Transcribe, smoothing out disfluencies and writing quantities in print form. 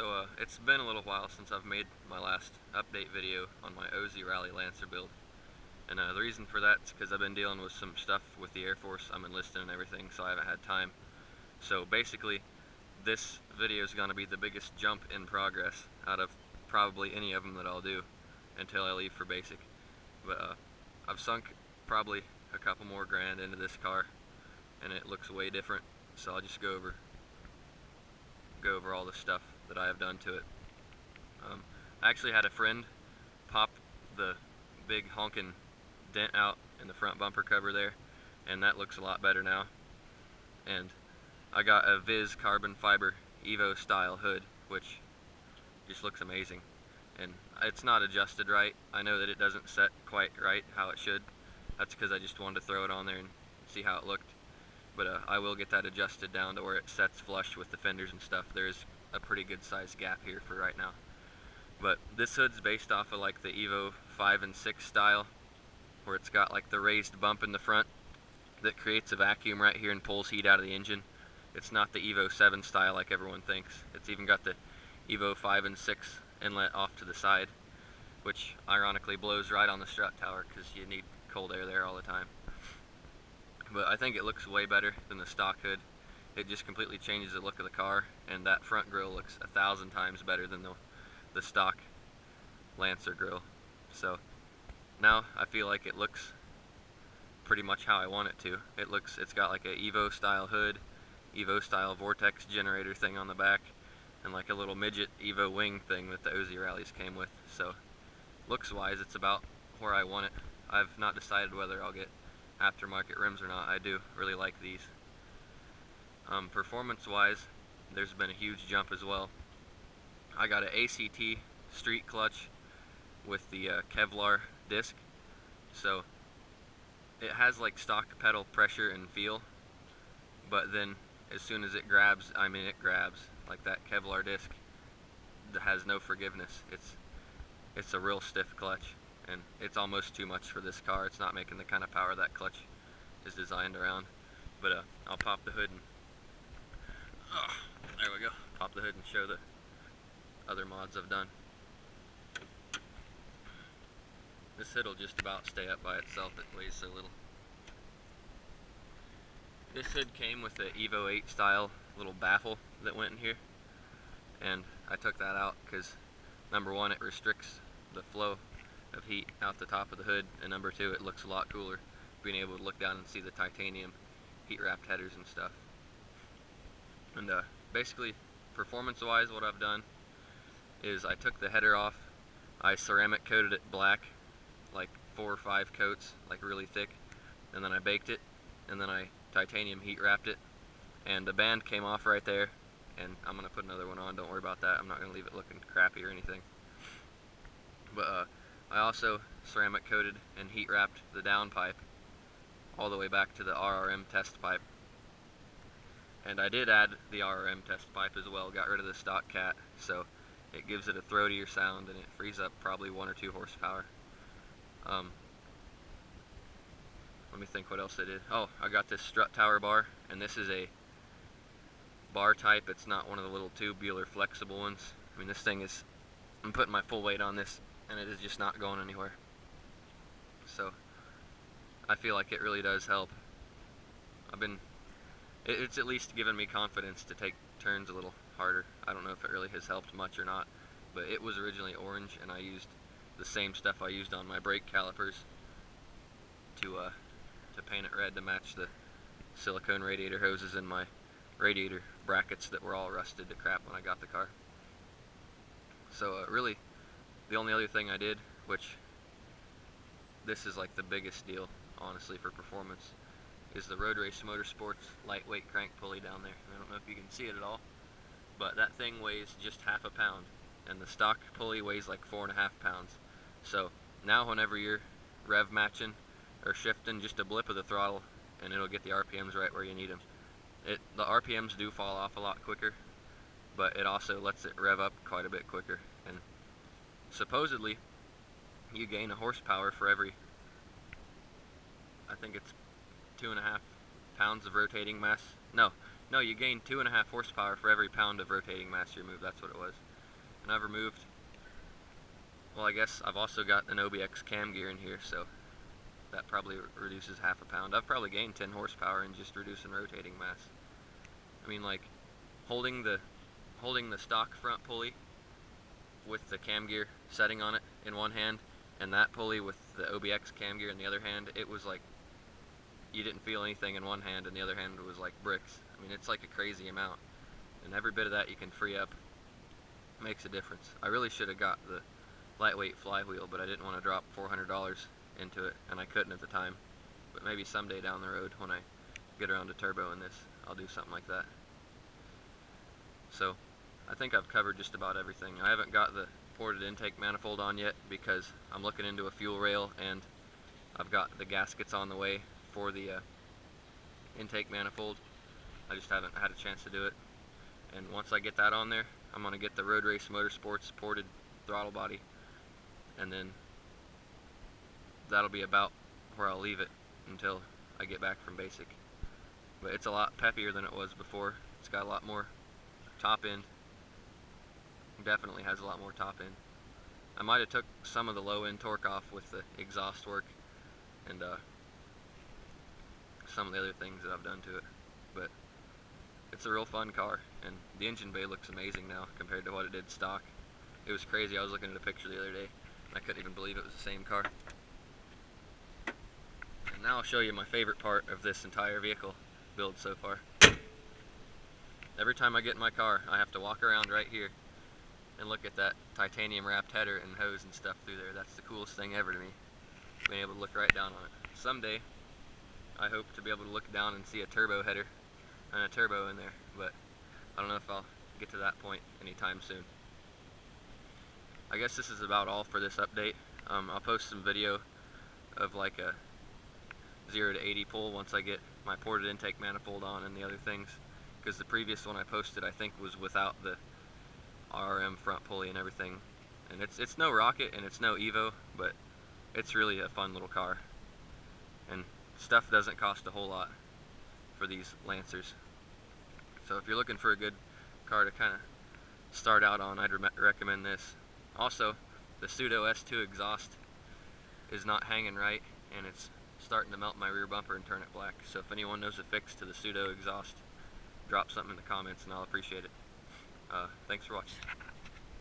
So it's been a little while since I've made my last update video on my OZ Rally Lancer build. And the reason for that is because I've been dealing with some stuff with the Air Force. I'm enlisted and everything, so I haven't had time. So basically, this video is going to be the biggest jump in progress out of probably any of them that I'll do until I leave for basic. But I've sunk probably a couple more grand into this car, and it looks way different. So I'll just go over all the stuff that I have done to it. I actually had a friend pop the big honkin' dent out in the front bumper cover there, and that looks a lot better now. And I got a VIS Carbon Evo style hood, which just looks amazing. And it's not adjusted right. I know that it doesn't set quite right how it should. That's because I just wanted to throw it on there and see how it looked. But I will get that adjusted down to where it sets flush with the fenders and stuff. There's a pretty good sized gap here for right now. But this hood's based off of like the Evo 5 and 6 style, where it's got like the raised bump in the front that creates a vacuum right here and pulls heat out of the engine. It's not the Evo 7 style like everyone thinks. It's even got the Evo 5 and 6 inlet off to the side, which ironically blows right on the strut tower because you need cold air there all the time. But I think it looks way better than the stock hood. It just completely changes the look of the car, and that front grille looks 1,000 times better than the stock Lancer grille. So now I feel like it looks pretty much how I want it to. It's got like a Evo style hood, Evo style vortex generator thing on the back, and like a little midget Evo wing thing that the OZ Rallies came with. So looks wise, it's about where I want it. I've not decided whether I'll get aftermarket rims or not. I do really like these. Performance wise, there's been a huge jump as well. I got an ACT street clutch with the Kevlar disc, so it has like stock pedal pressure and feel, but then as soon as it grabs, it grabs. Like that Kevlar disc that has no forgiveness. It's a real stiff clutch, and it's almost too much for this car. It's not making the kind of power that clutch is designed around. But I'll pop the hood and there we go. Pop the hood and show the other mods I've done. This hood will just about stay up by itself. It weighs so little. This hood came with the Evo 8 style little baffle that went in here, and I took that out because number one, it restricts the flow of heat out the top of the hood, and number two, it looks a lot cooler being able to look down and see the titanium heat wrapped headers and stuff. And basically, performance wise, what I've done is I took the header off, I ceramic coated it black, like 4 or 5 coats, like really thick, and then I baked it, and then I titanium heat wrapped it, and the band came off right there, and I'm going to put another one on. Don't worry about that. I'm not going to leave it looking crappy or anything. But I also ceramic coated and heat wrapped the downpipe all the way back to the RRM test pipe. And I did add the RRM test pipe as well, got rid of the stock cat, so it gives it a throatier sound and it frees up probably 1 or 2 horsepower. Let me think what else I did. Oh, I got this Strut Tower Bar, and this is a bar type. It's not one of the little tubular flexible ones. This thing is, I'm putting my full weight on this and it is just not going anywhere. So I feel like it really does help. It's at least given me confidence to take turns a little harder. I don't know if it really has helped much or not, but it was originally orange, and I used the same stuff I used on my brake calipers to paint it red to match the silicone radiator hoses in my radiator brackets that were all rusted to crap when I got the car. So really, the only other thing I did, which this is like the biggest deal, honestly, for performance, is the Road Race Motorsports lightweight crank pulley down there. I don't know if you can see it at all, but that thing weighs just half a pound, and the stock pulley weighs like 4.5 pounds. So now whenever you're rev matching or shifting, just a blip of the throttle and it'll get the RPMs right where you need them. The RPMs do fall off a lot quicker, but it also lets it rev up quite a bit quicker. And supposedly you gain a horsepower for every, I think it's 2.5 pounds of rotating mass. No, you gain 2.5 horsepower for every pound of rotating mass you move. That's what it was. never moved. Well, I guess I've also got an OBX cam gear in here, so that probably reduces half a pound. I've probably gained 10 horsepower in just reducing rotating mass. I mean, like, holding the stock front pulley with the cam gear setting on it in one hand, and that pulley with the OBX cam gear in the other hand, it was like you didn't feel anything in one hand and the other hand was like bricks. I mean, it's like a crazy amount, and every bit of that you can free up makes a difference. I really should have got the lightweight flywheel, but I didn't want to drop $400 into it, and I couldn't at the time. But maybe someday down the road, when I get around to turbo in this, I'll do something like that. So I think I've covered just about everything. I haven't got the ported intake manifold on yet because I'm looking into a fuel rail, and I've got the gaskets on the way for the intake manifold. I just haven't had a chance to do it. And once I get that on there, I'm going to get the Road Race Motorsports ported throttle body, and then that'll be about where I'll leave it until I get back from basic. But it's a lot peppier than it was before. It's got a lot more top end. Definitely has a lot more top end. I might have took some of the low end torque off with the exhaust work and some of the other things that I've done to it, but it's a real fun car, and the engine bay looks amazing now compared to what it did stock. It was crazy. I was looking at a picture the other day and I couldn't even believe it was the same car. And now I'll show you my favorite part of this entire vehicle build so far. Every time I get in my car, I have to walk around right here and look at that titanium wrapped header and hose and stuff through there. That's the coolest thing ever to me, being able to look right down on it. Someday I hope to be able to look down and see a turbo header and a turbo in there, but I don't know if I'll get to that point anytime soon. I guess this is about all for this update. I'll post some video of like a 0 to 80 pull once I get my ported intake manifold on and the other things, because the previous one I posted I think was without the RRM front pulley and everything, and it's no rocket and it's no Evo, but it's really a fun little car, and stuff doesn't cost a whole lot for these Lancers. So if you're looking for a good car to kind of start out on, I'd recommend this. Also, the pseudo S2 exhaust is not hanging right, and it's starting to melt my rear bumper and turn it black. So if anyone knows a fix to the pseudo exhaust, drop something in the comments and I'll appreciate it. Thanks for watching.